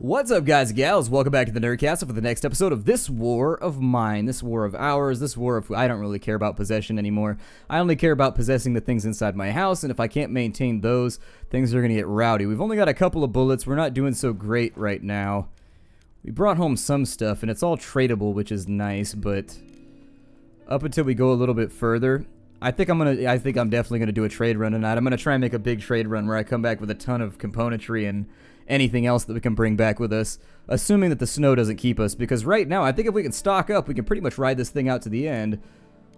What's up, guys and gals? Welcome back to the Nerdcast for the next episode of This War of Mine, this war of ours, this war of... I don't really care about possession anymore. I only care about possessing the things inside my house, and if I can't maintain those, things are going to get rowdy. We've only got a couple of bullets. We're not doing so great right now. We brought home some stuff, and it's all tradable, which is nice, but up until we go a little bit further, I think I'm definitely gonna do a trade run tonight. I'm gonna try and make a big trade run where I come back with a ton of componentry and anything else that we can bring back with us, assuming that the snow doesn't keep us, because right now I think if we can stock up, we can pretty much ride this thing out to the end.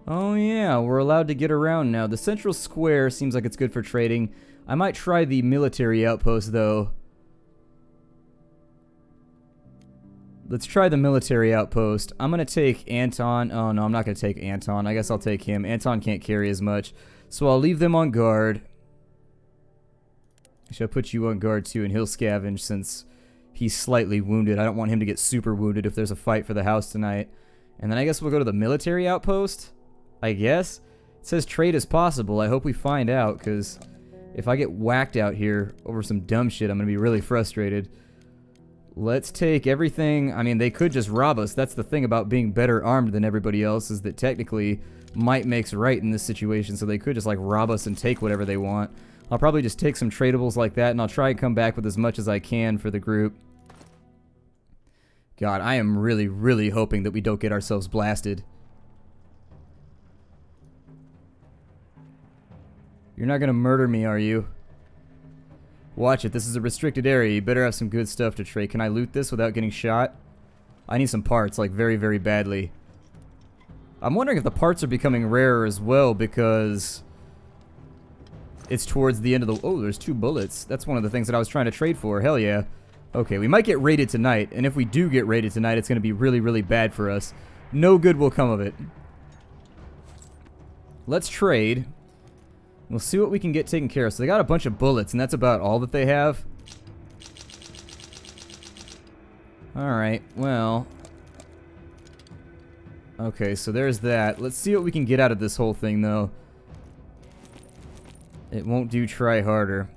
Oh yeah, we're allowed to get around now. The central square seems like it's good for trading. I might try the military outpost though. Let's try the military outpost. I'm going to take Anton. Oh, no, I'm not going to take Anton. I guess I'll take him. Anton can't carry as much. So I'll leave them on guard. I shall put you on guard too, and he'll scavenge since he's slightly wounded. I don't want him to get super wounded if there's a fight for the house tonight. And then I guess we'll go to the military outpost, I guess. It says trade is possible. I hope we find out, because if I get whacked out here over some dumb shit, I'm going to be really frustrated. Let's take everything. I mean, they could just rob us. That's the thing about being better armed than everybody else, is that technically might makes right in this situation, so they could just like rob us and take whatever they want. I'll probably just take some tradables like that, and I'll try and come back with as much as I can for the group. God, I am really, really hoping that we don't get ourselves blasted. You're not gonna murder me, are you? Watch it, this is a restricted area. You better have some good stuff to trade. Can I loot this without getting shot? I need some parts, like very, very badly. I'm wondering if the parts are becoming rarer as well, because it's towards the end of the... Oh, there's 2 bullets. That's one of the things that I was trying to trade for. Hell yeah. Okay, we might get raided tonight, and if we do get raided tonight, it's going to be really, really bad for us. No good will come of it. Let's trade. We'll see what we can get taken care of. So they got a bunch of bullets, and that's about all that they have. Alright, well. Okay, so there's that. Let's see what we can get out of this whole thing, though. It won't do try harder.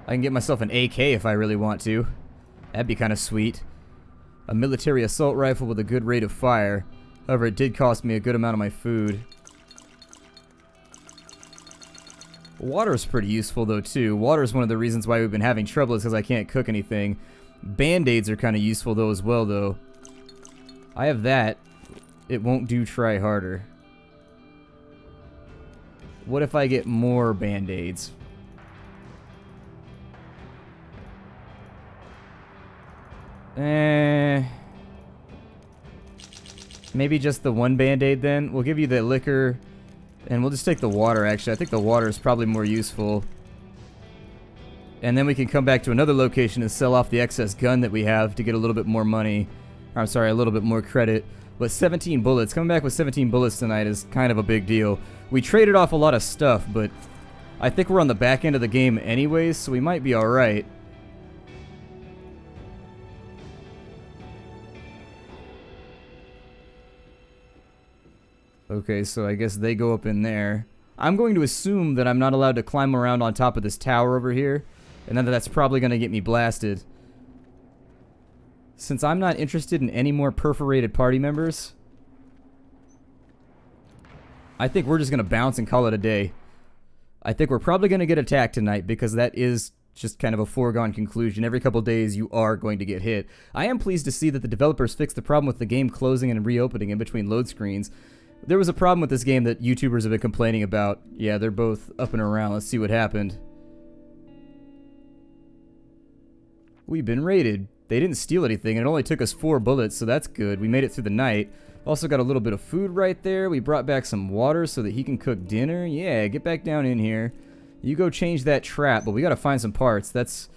I can get myself an AK if I really want to. That'd be kind of sweet. A military assault rifle with a good rate of fire. However, it did cost me a good amount of my food. Water is pretty useful though too. Water is one of the reasons why we've been having trouble, is because I can't cook anything. Band-aids are kind of useful though as well though. I have that. It won't do try harder. What if I get more band-aids? Maybe just the one band-aid then. We'll give you the liquor. And we'll just take the water, actually. I think the water is probably more useful. And then we can come back to another location and sell off the excess gun that we have to get a little bit more money. Or, I'm sorry, a little bit more credit. But 17 bullets. Coming back with 17 bullets tonight is kind of a big deal. We traded off a lot of stuff, but I think we're on the back end of the game anyways, so we might be alright. Okay, so I guess they go up in there. I'm going to assume that I'm not allowed to climb around on top of this tower over here, and then that's probably going to get me blasted. Since I'm not interested in any more perforated party members, I think we're just going to bounce and call it a day. I think we're probably going to get attacked tonight, because that is just kind of a foregone conclusion. Every couple days you are going to get hit. I am pleased to see that the developers fixed the problem with the game closing and reopening in between load screens. There was a problem with this game that YouTubers have been complaining about. Yeah, they're both up and around. Let's see what happened. We've been raided. They didn't steal anything, and it only took us 4 bullets, so that's good. We made it through the night. Also got a little bit of food right there. We brought back some water so that he can cook dinner. Yeah, get back down in here. You go change that trap, but we gotta find some parts. That's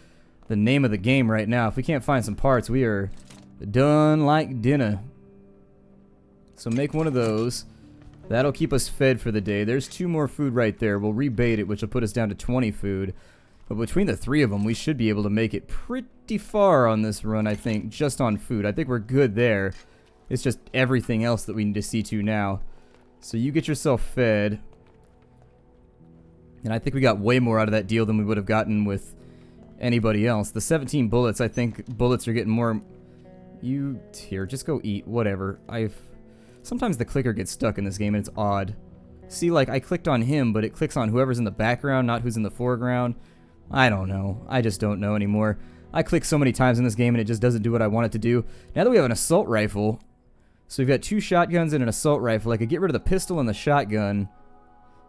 the name of the game right now. If we can't find some parts, we are done like dinner. So make one of those. That'll keep us fed for the day. There's 2 more food right there. We'll rebait it, which will put us down to 20 food. But between the 3 of them, we should be able to make it pretty far on this run, I think, just on food. I think we're good there. It's just everything else that we need to see to now. So you get yourself fed. And I think we got way more out of that deal than we would have gotten with anybody else. The 17 bullets, I think bullets are getting more... You... Here, just go eat. Whatever. Sometimes the clicker gets stuck in this game and it's odd. See, like, I clicked on him, but it clicks on whoever's in the background, not who's in the foreground. I don't know. I just don't know anymore. I click so many times in this game and it just doesn't do what I want it to do. Now that we have an assault rifle, so we've got 2 shotguns and an assault rifle, I could get rid of the pistol and the shotgun.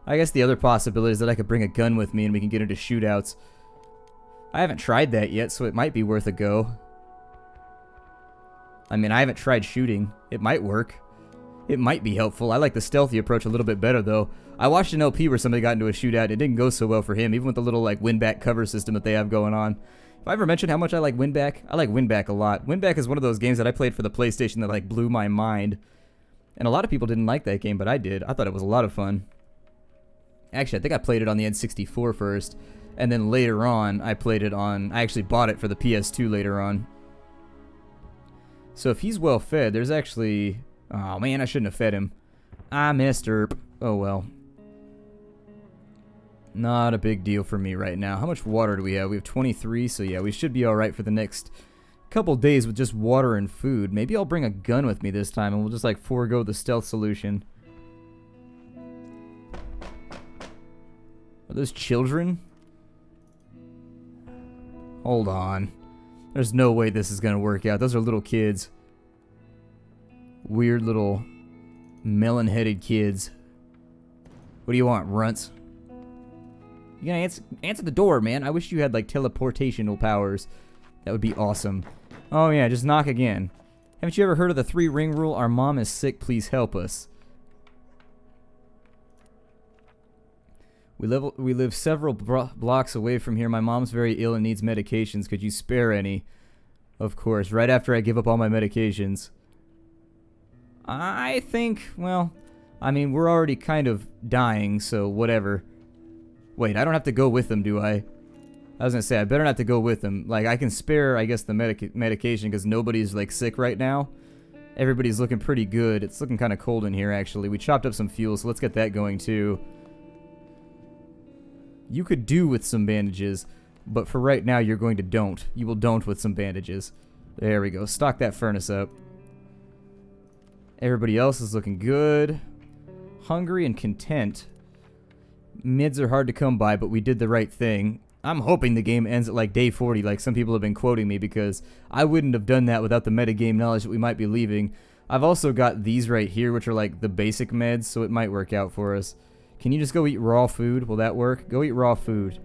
I guess the other possibility is that I could bring a gun with me and we can get into shootouts. I haven't tried that yet, so it might be worth a go. I mean, I haven't tried shooting. It might work. It might be helpful. I like the stealthy approach a little bit better, though. I watched an LP where somebody got into a shootout. It didn't go so well for him, even with the little, like, win-back cover system that they have going on. Have I ever mentioned how much I like win-back? I like win-back a lot. Win-back is one of those games that I played for the PlayStation that, like, blew my mind. And a lot of people didn't like that game, but I did. I thought it was a lot of fun. Actually, I think I played it on the N64 first, and then later on, I played it on... I actually bought it for the PS2 later on. So if he's well fed, there's actually... Oh, man, I shouldn't have fed him. I messed herp. Oh, well. Not a big deal for me right now. How much water do we have? We have 23, so yeah, we should be alright for the next couple days with just water and food. Maybe I'll bring a gun with me this time, and we'll just, like, forego the stealth solution. Are those children? Hold on. There's no way this is gonna work out. Those are little kids. Weird little melon-headed kids. What do you want, runts? You gotta answer the door, man. I wish you had, like, teleportational powers. That would be awesome. Oh, yeah, just knock again. Haven't you ever heard of the 3-ring rule? Our mom is sick, please help us. We live several blocks away from here. My mom's very ill and needs medications. Could you spare any? Of course, right after I give up all my medications. I think, well, I mean, we're already kind of dying, so whatever. Wait, I don't have to go with them, do I? I was gonna say, I better not have to go with them. Like, I can spare, I guess, the medication because nobody's, like, sick right now. Everybody's looking pretty good. It's looking kind of cold in here, actually. We chopped up some fuel, so let's get that going, too. You could do with some bandages, but for right now, you're going to don't. You will don't with some bandages. There we go. Stock that furnace up. Everybody else is looking good. Hungry and content. Mids are hard to come by, but we did the right thing. I'm hoping the game ends at like day 40, like some people have been quoting me, because I wouldn't have done that without the metagame knowledge that we might be leaving. I've also got these right here, which are like the basic meds, so it might work out for us. Can you just go eat raw food? Will that work? Go eat raw food.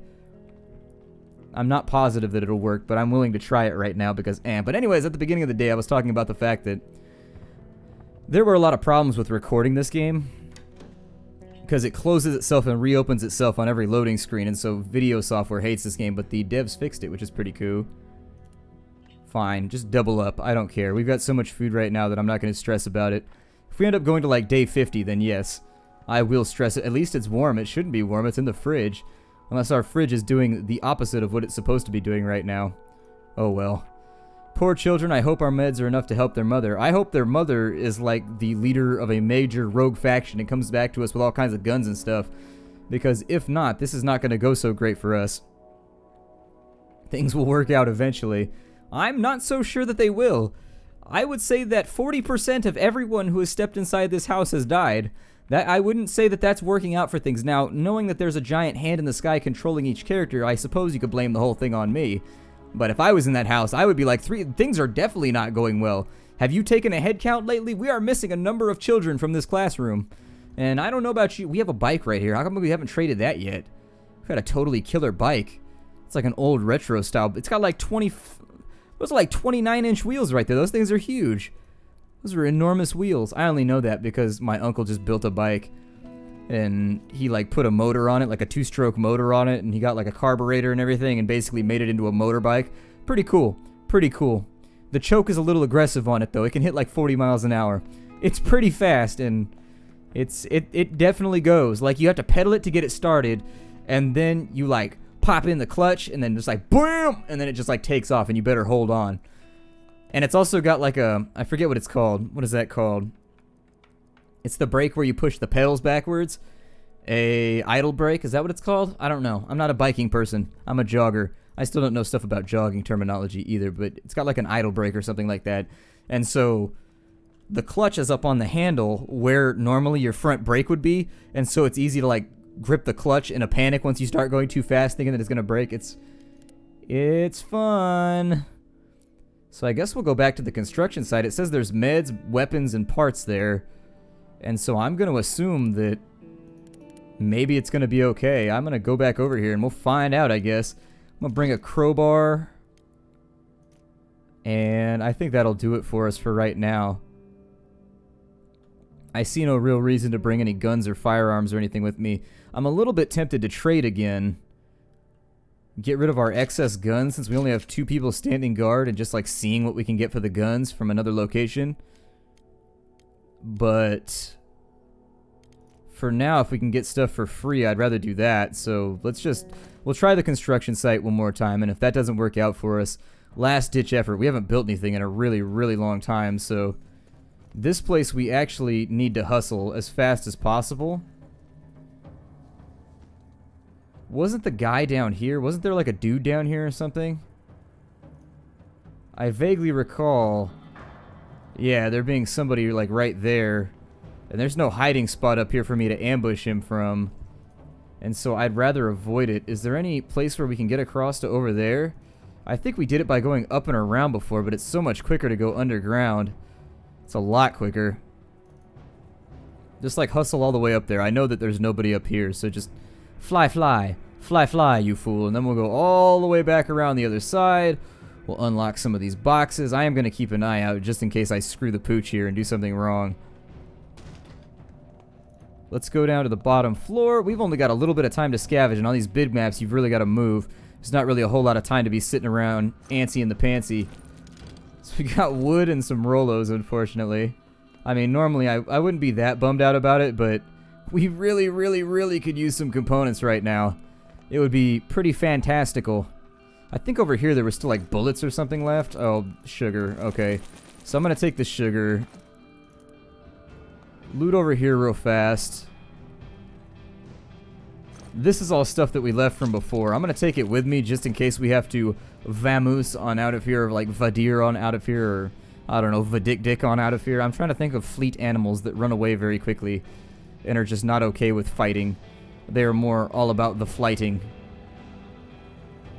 I'm not positive that it'll work, but I'm willing to try it right now because, But anyways, at the beginning of the day, I was talking about the fact that there were a lot of problems with recording this game because it closes itself and reopens itself on every loading screen, and so video software hates this game, but the devs fixed it, which is pretty cool. Fine, just double up. I don't care. We've got so much food right now that I'm not going to stress about it. If we end up going to like day 50, then yes, I will stress it. At least it's warm. It shouldn't be warm. It's in the fridge. Unless our fridge is doing the opposite of what it's supposed to be doing right now. Oh well. Poor children, I hope our meds are enough to help their mother. I hope their mother is like the leader of a major rogue faction and comes back to us with all kinds of guns and stuff. Because if not, this is not going to go so great for us. Things will work out eventually. I'm not so sure that they will. I would say that 40% of everyone who has stepped inside this house has died. That I wouldn't say that that's working out for things. Now, knowing that there's a giant hand in the sky controlling each character, I suppose you could blame the whole thing on me. But if I was in that house, I would be like, things are definitely not going well. Have you taken a head count lately? We are missing a number of children from this classroom. And I don't know about you. We have a bike right here. How come we haven't traded that yet? We've got a totally killer bike. It's like an old retro style. It's got like those are like 29-inch wheels right there. Those things are huge. Those are enormous wheels. I only know that because my uncle just built a bike. And he like put a motor on it, like a 2-stroke motor on it, and he got like a carburetor and everything and basically made it into a motorbike. Pretty cool. Pretty cool. The choke is a little aggressive on it though. It can hit like 40 miles an hour. It's pretty fast, and it definitely goes. Like you have to pedal it to get it started, and then you like pop in the clutch and then just like boom, and then it just like takes off, and you better hold on. And it's also got like a, I forget what it's called. What is that called? It's the brake where you push the pedals backwards. A idle brake, is that what it's called? I don't know. I'm not a biking person. I'm a jogger. I still don't know stuff about jogging terminology either, but it's got like an idle brake or something like that. And so the clutch is up on the handle where normally your front brake would be, and so it's easy to like grip the clutch in a panic once you start going too fast thinking that it's going to break. It's fun. So I guess we'll go back to the construction site. It says there's meds, weapons, and parts there. And so I'm going to assume that maybe it's going to be okay. I'm going to go back over here and we'll find out, I guess. I'm going to bring a crowbar. And I think that'll do it for us for right now. I see no real reason to bring any guns or firearms or anything with me. I'm a little bit tempted to trade again. Get rid of our excess guns since we only have 2 people standing guard and just like seeing what we can get for the guns from another location. But for now, if we can get stuff for free, I'd rather do that. So we'll try the construction site one more time, and if that doesn't work out for us, last ditch effort. We haven't built anything in a really, really long time, so this place we actually need to hustle as fast as possible. Wasn't the guy down here? Wasn't there like a dude down here or something? I vaguely recall. Yeah, there being somebody like right there. And there's no hiding spot up here for me to ambush him from. And so I'd rather avoid it. Is there any place where we can get across to over there? I think we did it by going up and around before, but it's so much quicker to go underground. It's a lot quicker. Just like hustle all the way up there. I know that there's nobody up here, so just fly, fly. Fly, fly, you fool. And then we'll go all the way back around the other side. We'll unlock some of these boxes. I am going to keep an eye out just in case I screw the pooch here and do something wrong. Let's go down to the bottom floor. We've only got a little bit of time to scavenge, and on these bid maps, you've really got to move. There's not really a whole lot of time to be sitting around antsy in the pantsy. So we got wood and some Rolos, unfortunately. I mean, normally I wouldn't be that bummed out about it, but we really, really, really could use some components right now. It would be pretty fantastical. I think over here there was still like bullets or something left. Oh, sugar. Okay. So I'm going to take the sugar. Loot over here real fast. This is all stuff that we left from before. I'm going to take it with me just in case we have to vamoose on out of here, or like vadir on out of here, or I don't know, vadik on out of here. I'm trying to think of fleet animals that run away very quickly and are just not okay with fighting. They are more all about the flighting.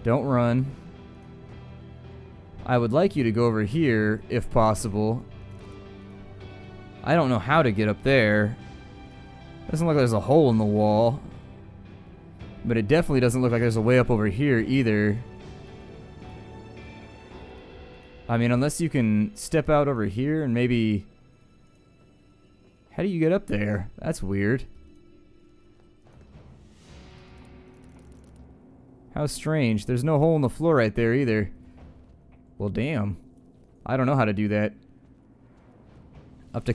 Don't run. I would like you to go over here, if possible. I don't know how to get up there. Doesn't look like there's a hole in the wall. But it definitely doesn't look like there's a way up over here either. I mean, unless you can step out over here and maybe... How do you get up there? That's weird. How strange. There's no hole in the floor right there either. Well, damn. I don't know how to do that.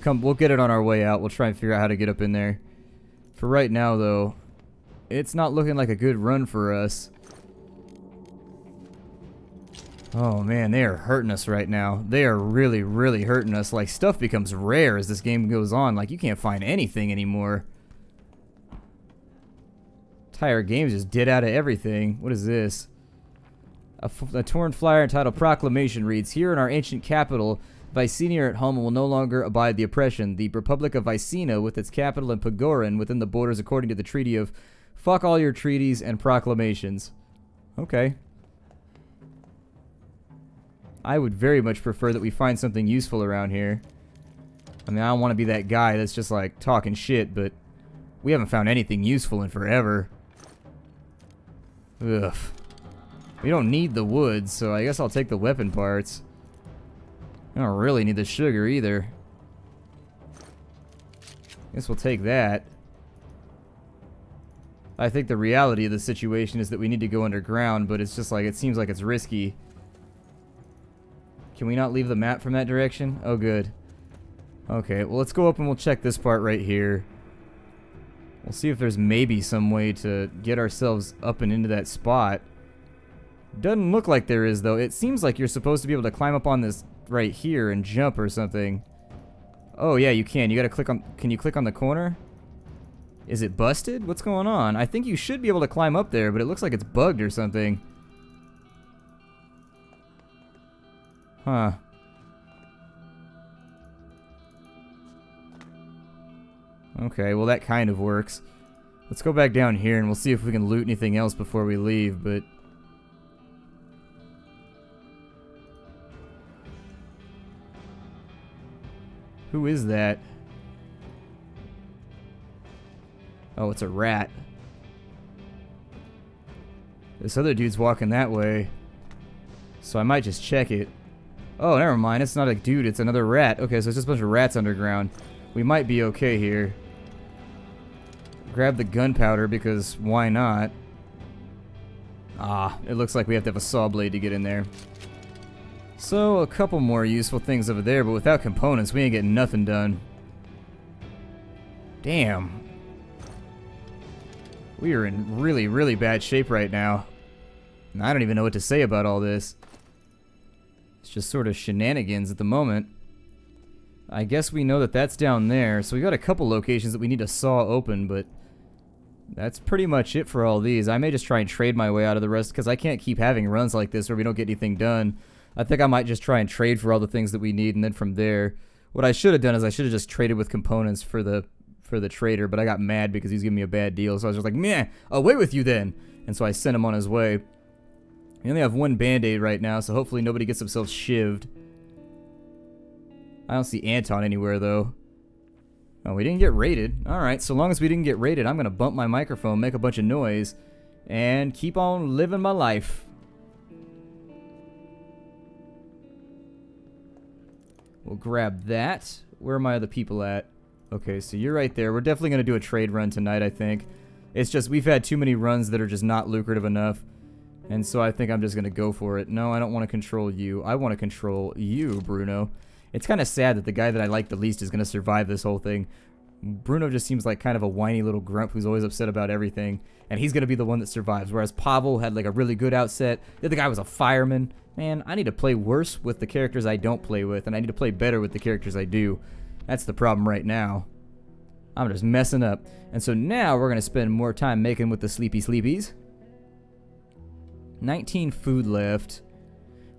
We'll get it on our way out. We'll try and figure out how to get up in there. For right now, though, it's not looking like a good run for us. Oh, man, they are hurting us right now. They are really, really hurting us. Like, stuff becomes rare as this game goes on. Like, you can't find anything anymore. Entire game's just dead out of everything. What is this? A torn flyer entitled Proclamation reads, "Here in our ancient capital, Vicenia are at home and will no longer abide the oppression. The Republic of Vicenia, with its capital in Pagoran, within the borders according to the treaty of fuck all your treaties and proclamations." Okay. I would very much prefer that we find something useful around here. I mean, I don't want to be that guy that's just like talking shit, but we haven't found anything useful in forever. Ugh. We don't need the wood, so I guess I'll take the weapon parts. I don't really need the sugar either. Guess we'll take that. I think the reality of the situation is that we need to go underground, but it's just like, it seems like it's risky. Can we not leave the map from that direction? Oh, good. Okay, well, let's go up and we'll check this part right here. We'll see if there's maybe some way to get ourselves up and into that spot. Doesn't look like there is, though. It seems like you're supposed to be able to climb up on this right here and jump or something. Oh, yeah, you can. You gotta click on... Can you click on the corner? Is it busted? What's going on? I think you should be able to climb up there, but it looks like it's bugged or something. Huh. Okay, well that kind of works. Let's go back down here and we'll see if we can loot anything else before we leave, but... Who is that? Oh, it's a rat. This other dude's walking that way. So I might just check it. Oh, never mind. It's not a dude, it's another rat. Okay, so it's just a bunch of rats underground. We might be okay here. Grab the gunpowder because why not? Ah, it looks like we have to have a saw blade to get in there. So, a couple more useful things over there, but without components, we ain't getting nothing done. Damn. We are in really, really bad shape right now. And I don't even know what to say about all this. It's just sort of shenanigans at the moment. I guess we know that that's down there, so we got a couple locations that we need to saw open, but that's pretty much it for all these. I may just try and trade my way out of the rest, because I can't keep having runs like this where we don't get anything done. I think I might just try and trade for all the things that we need, and then from there, what I should have done is I should have just traded with components for the trader, but I got mad because he's giving me a bad deal, so I was just like, meh, away with you then! And so I sent him on his way. We only have one band-aid right now, so hopefully nobody gets themselves shivved. I don't see Anton anywhere, though. Oh, we didn't get raided. Alright, so long as we didn't get raided, I'm gonna bump my microphone, make a bunch of noise, and keep on living my life. We'll grab that. Where are my other people at? Okay, so you're right there. We're definitely gonna do a trade run tonight, I think. It's just, we've had too many runs that are just not lucrative enough. And so I think I'm just gonna go for it. No, I don't want to control you. I want to control you, Bruno. It's kind of sad that the guy that I like the least is going to survive this whole thing. Bruno just seems like kind of a whiny little grump who's always upset about everything. And he's going to be the one that survives. Whereas Pavel had like a really good outset. The other guy was a fireman. Man, I need to play worse with the characters I don't play with. And I need to play better with the characters I do. That's the problem right now. I'm just messing up. And so now we're going to spend more time making with the sleepy sleepies. 19 food left.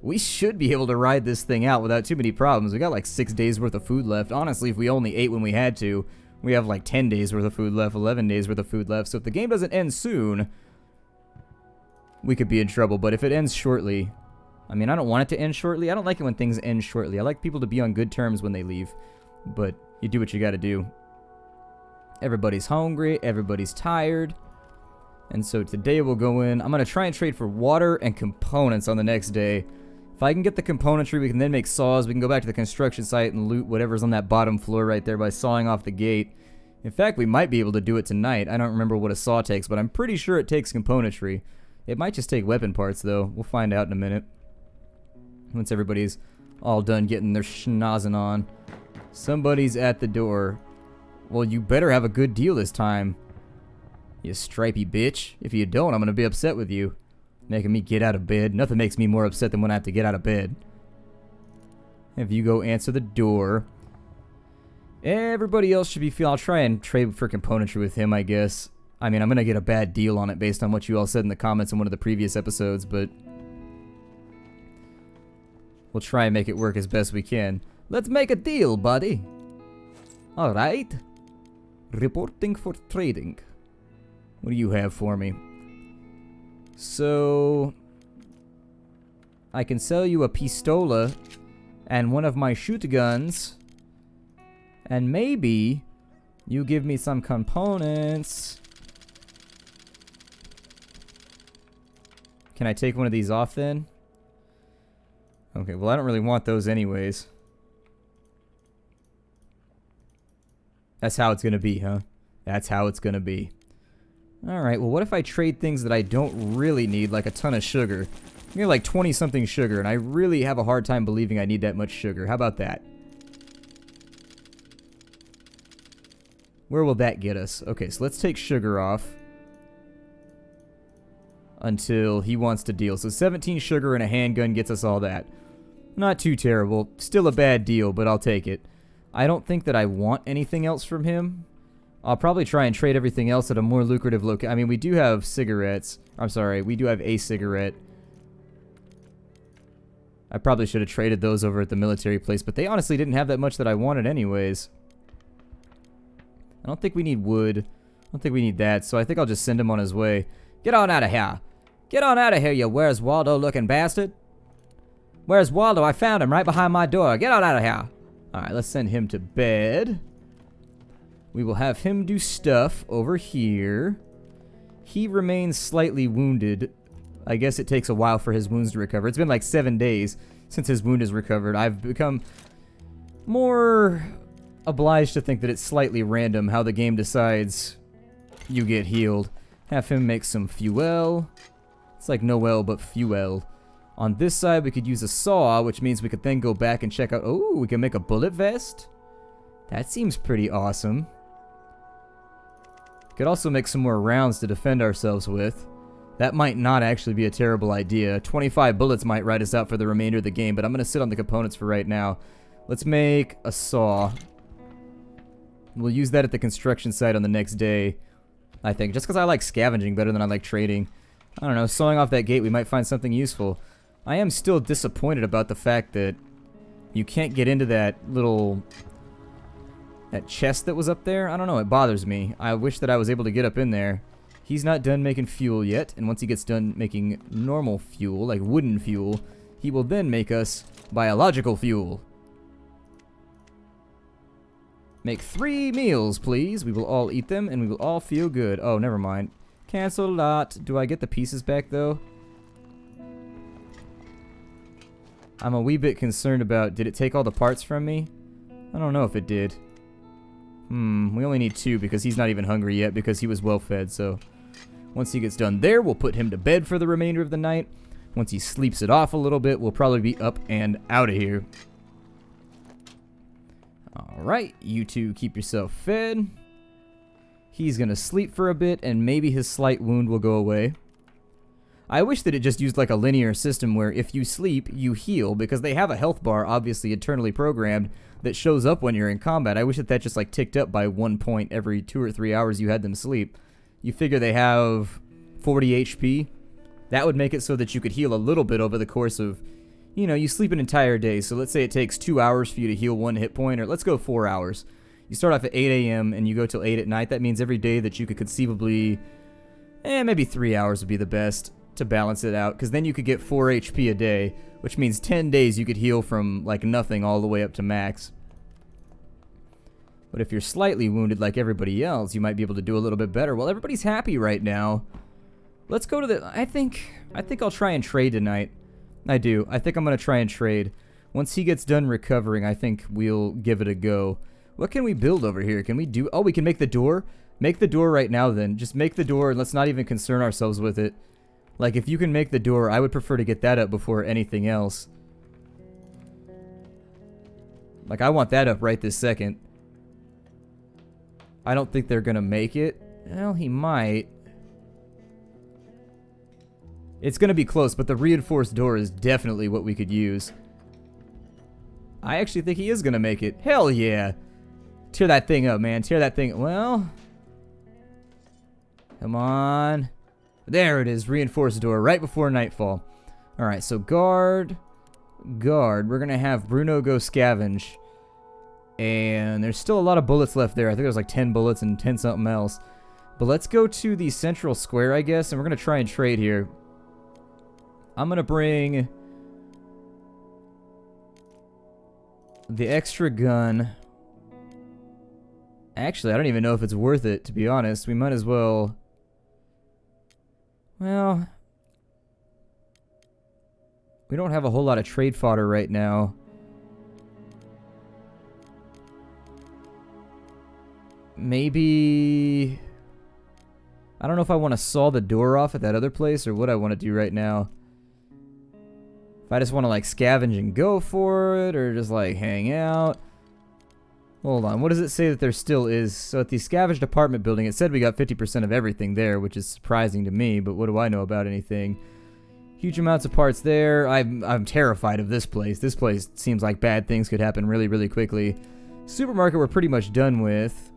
We should be able to ride this thing out without too many problems. We got like 6 days worth of food left. Honestly, if we only ate when we had to, we have like 10 days worth of food left, 11 days worth of food left. So if the game doesn't end soon, we could be in trouble. But if it ends shortly, I mean, I don't want it to end shortly. I don't like it when things end shortly. I like people to be on good terms when they leave. But you do what you gotta do. Everybody's hungry. Everybody's tired. And so today we'll go in. I'm gonna try and trade for water and components on the next day. If I can get the componentry, we can then make saws. We can go back to the construction site and loot whatever's on that bottom floor right there by sawing off the gate. In fact, we might be able to do it tonight. I don't remember what a saw takes, but I'm pretty sure it takes componentry. It might just take weapon parts, though. We'll find out in a minute. Once everybody's all done getting their schnozzing on. Somebody's at the door. Well, you better have a good deal this time, you stripey bitch. If you don't, I'm gonna be upset with you. Making me get out of bed. Nothing makes me more upset than when I have to get out of bed. If you go answer the door. Everybody else should be I'll try and trade for componentry with him, I guess. I mean, I'm gonna get a bad deal on it based on what you all said in the comments in one of the previous episodes, but we'll try and make it work as best we can. Let's make a deal, buddy. Alright. Reporting for trading. What do you have for me? So, I can sell you a pistola and one of my shoot guns, and maybe you give me some components. Can I take one of these off then? Okay, well I don't really want those anyways. That's how it's gonna be, huh? That's how it's gonna be. Alright, well what if I trade things that I don't really need, like a ton of sugar? I need like 20 something sugar, and I really have a hard time believing I need that much sugar. How about that? Where will that get us? Okay, so let's take sugar off. Until he wants to deal. So 17 sugar and a handgun gets us all that. Not too terrible. Still a bad deal, but I'll take it. I don't think that I want anything else from him. I'll probably try and trade everything else at a more lucrative location. I mean, we do have cigarettes. I'm sorry, we do have a cigarette. I probably should have traded those over at the military place, but they honestly didn't have that much that I wanted anyways. I don't think we need wood. I don't think we need that, so I think I'll just send him on his way. Get on out of here. Get on out of here, you Where's Waldo looking bastard. Where's Waldo? I found him right behind my door. Get on out of here. Alright, let's send him to bed. We will have him do stuff over here. He remains slightly wounded. I guess it takes a while for his wounds to recover. It's been like 7 days since his wound is recovered. I've become more obliged to think that it's slightly random how the game decides you get healed. Have him make some fuel. It's like Noel, but fuel. On this side, we could use a saw, which means we could then go back and check out... Oh, we can make a bullet vest? That seems pretty awesome. Could also make some more rounds to defend ourselves with. That might not actually be a terrible idea. 25 bullets might ride us out for the remainder of the game, but I'm going to sit on the components for right now. Let's make a saw. We'll use that at the construction site on the next day, I think. Just because I like scavenging better than I like trading. I don't know, sawing off that gate, we might find something useful. I am still disappointed about the fact that you can't get into that little... that chest that was up there. I don't know, it bothers me. I wish that I was able to get up in there. He's not done making fuel yet, and once he gets done making normal fuel, like wooden fuel, he will then make us biological fuel. Make 3 meals, please. We will all eat them, and we will all feel good. Oh, never mind. Cancel a lot. Do I get the pieces back, though? I'm a wee bit concerned about... Did it take all the parts from me? I don't know if it did. We only need 2 because he's not even hungry yet because he was well fed, so... Once he gets done there, we'll put him to bed for the remainder of the night. Once he sleeps it off a little bit, we'll probably be up and out of here. Alright, you two keep yourself fed. He's gonna sleep for a bit, and maybe his slight wound will go away. I wish that it just used like a linear system where if you sleep, you heal, because they have a health bar, obviously internally programmed, that shows up when you're in combat. I wish that that just like ticked up by 1 point every 2 or 3 hours you had them sleep. You figure they have 40 HP. That would make it so that you could heal a little bit over the course of, you know, you sleep an entire day. So let's say it takes 2 hours for you to heal 1 hit point, or let's go 4 hours. You start off at 8 a.m. and you go till 8 at night. That means every day that you could conceivably, maybe 3 hours would be the best to balance it out, because then you could get 4 HP a day, which means 10 days you could heal from like nothing all the way up to max. But if you're slightly wounded like everybody else, you might be able to do a little bit better. Well, everybody's happy right now. Let's go to the... I think I'll try and trade tonight. I do. I think I'm going to try and trade. Once he gets done recovering, I think we'll give it a go. What can we build over here? Can we do... Oh, we can make the door? Make the door right now, then. Just make the door, and let's not even concern ourselves with it. Like, if you can make the door, I would prefer to get that up before anything else. Like, I want that up right this second. I don't think they're gonna make it. Well, he might. It's gonna be close, but the reinforced door is definitely what we could use. I actually think he is gonna make it. Hell yeah! Tear that thing up, man. Tear that thing. Well... Come on. There it is. Reinforced door right before nightfall. Alright, so guard. Guard. We're gonna have Bruno go scavenge. And there's still a lot of bullets left there. I think there's like 10 bullets and 10 something else. But let's go to the central square, I guess, and we're going to try and trade here. I'm going to bring the extra gun. Actually, I don't even know if it's worth it, to be honest. We might as well... Well... We don't have a whole lot of trade fodder right now. Maybe... I don't know if I want to saw the door off at that other place or what I want to do right now. If I just want to like scavenge and go for it, or just like hang out. Hold on, what does it say that there still is? So at the scavenged apartment building, it said we got 50% of everything there, which is surprising to me, but what do I know about anything? Huge amounts of parts there. I'm terrified of this place. This place seems like bad things could happen really, really quickly. Supermarket we're pretty much done with.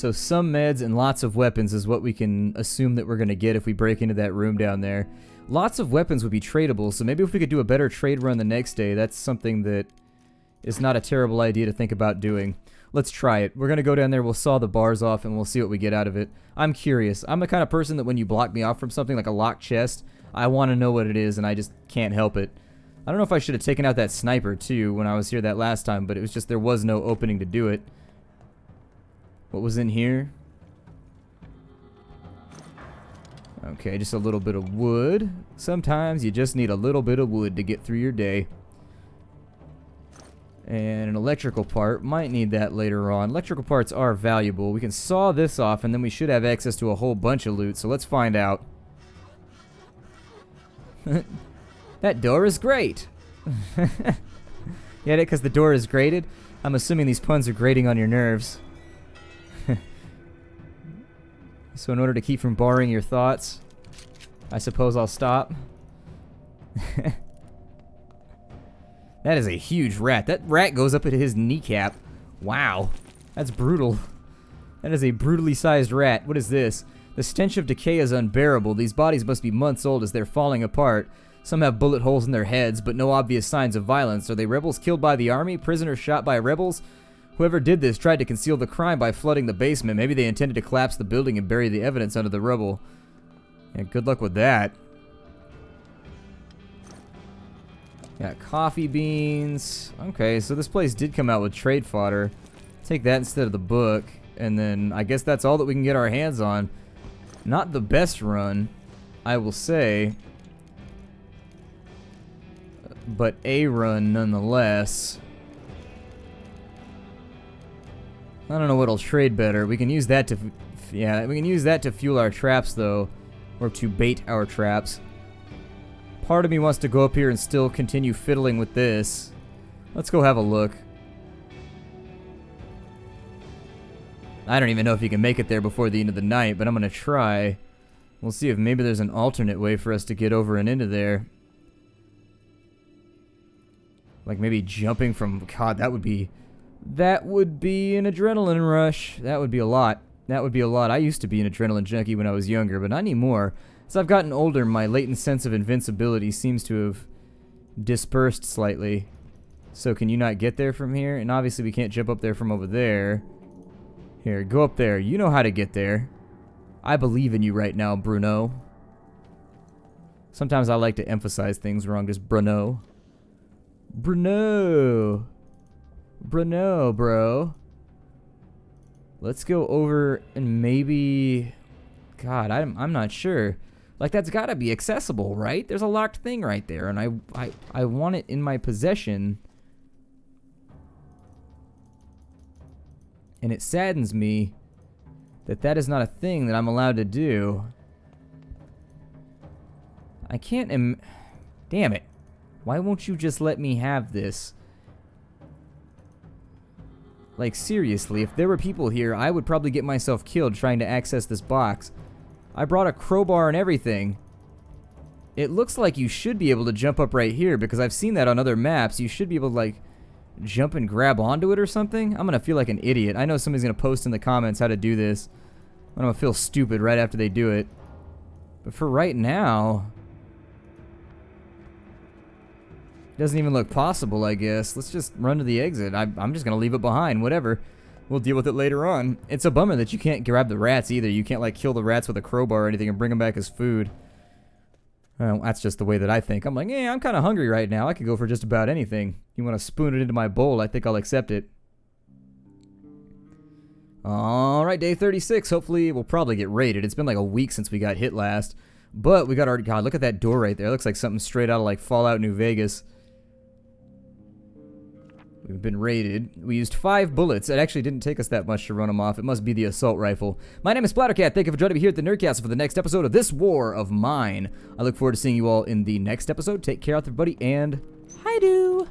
So some meds and lots of weapons is what we can assume that we're going to get if we break into that room down there. Lots of weapons would be tradable, so maybe if we could do a better trade run the next day, that's something that is not a terrible idea to think about doing. Let's try it. We're going to go down there, we'll saw the bars off, and we'll see what we get out of it. I'm curious. I'm the kind of person that when you block me off from something like a locked chest, I want to know what it is, and I just can't help it. I don't know if I should have taken out that sniper, too, when I was here that last time, but it was just there was no opening to do it. What was in here? Okay, just a little bit of wood. Sometimes you just need a little bit of wood to get through your day. And an electrical part. Might need that later on. Electrical parts are valuable. We can saw this off, and then we should have access to a whole bunch of loot, so let's find out. That door is great! Get it? Because the door is grated? I'm assuming these puns are grating on your nerves. So in order to keep from borrowing your thoughts, I suppose I'll stop. That is a huge rat. That rat goes up at his kneecap. Wow. That's brutal. That is a brutally sized rat. What is this? The stench of decay is unbearable. These bodies must be months old as they're falling apart. Some have bullet holes in their heads, but no obvious signs of violence. Are they rebels killed by the army? Prisoners shot by rebels? Whoever did this tried to conceal the crime by flooding the basement. Maybe they intended to collapse the building and bury the evidence under the rubble. Yeah, good luck with that. Got coffee beans. Okay, so this place did come out with trade fodder. Take that instead of the book. And then I guess that's all that we can get our hands on. Not the best run, I will say. But a run nonetheless. I don't know what'll trade better. We can use that to, yeah, we can use that to fuel our traps though, or to bait our traps. Part of me wants to go up here and still continue fiddling with this. Let's go have a look. I don't even know if you can make it there before the end of the night, but I'm gonna try. We'll see if maybe there's an alternate way for us to get over and into there. Like maybe jumping from, God, that would be an adrenaline rush. That would be a lot. That would be a lot. I used to be an adrenaline junkie when I was younger, but not anymore. As I've gotten older, my latent sense of invincibility seems to have dispersed slightly. So can you not get there from here? And obviously we can't jump up there from over there. Here, go up there. You know how to get there. I believe in you right now, Bruno. Sometimes I like to emphasize things wrong, just Bruno. Bruno. Bruno, bro. Let's go over and maybe... God, I'm not sure. Like, that's gotta be accessible, right? There's a locked thing right there, and I want it in my possession. And it saddens me that that is not a thing that I'm allowed to do. I can't damn it. Why won't you just let me have this? Like, seriously, if there were people here, I would probably get myself killed trying to access this box. I brought a crowbar and everything. It looks like you should be able to jump up right here, because I've seen that on other maps. You should be able to, like, jump and grab onto it or something. I'm gonna feel like an idiot. I know somebody's gonna post in the comments how to do this. I'm gonna feel stupid right after they do it. But for right now... it doesn't even look possible, I guess. Let's just run to the exit. I'm just gonna leave it behind, whatever. We'll deal with it later on. It's a bummer that you can't grab the rats either. You can't, like, kill the rats with a crowbar or anything and bring them back as food. Well, that's just the way that I think. I'm like, yeah, I'm kind of hungry right now. I could go for just about anything. You want to spoon it into my bowl, I think I'll accept it. Alright, day 36. Hopefully, we'll probably get raided. It's been like a week since we got hit last. But we got our... God, look at that door right there. It looks like something straight out of, like, Fallout New Vegas. We've been raided. We used 5 bullets. It actually didn't take us that much to run them off. It must be the assault rifle. My name is Splattercat. Thank you for joining me here at the Nerdcast for the next episode of This War of Mine. I look forward to seeing you all in the next episode. Take care out there, buddy, and hi-do!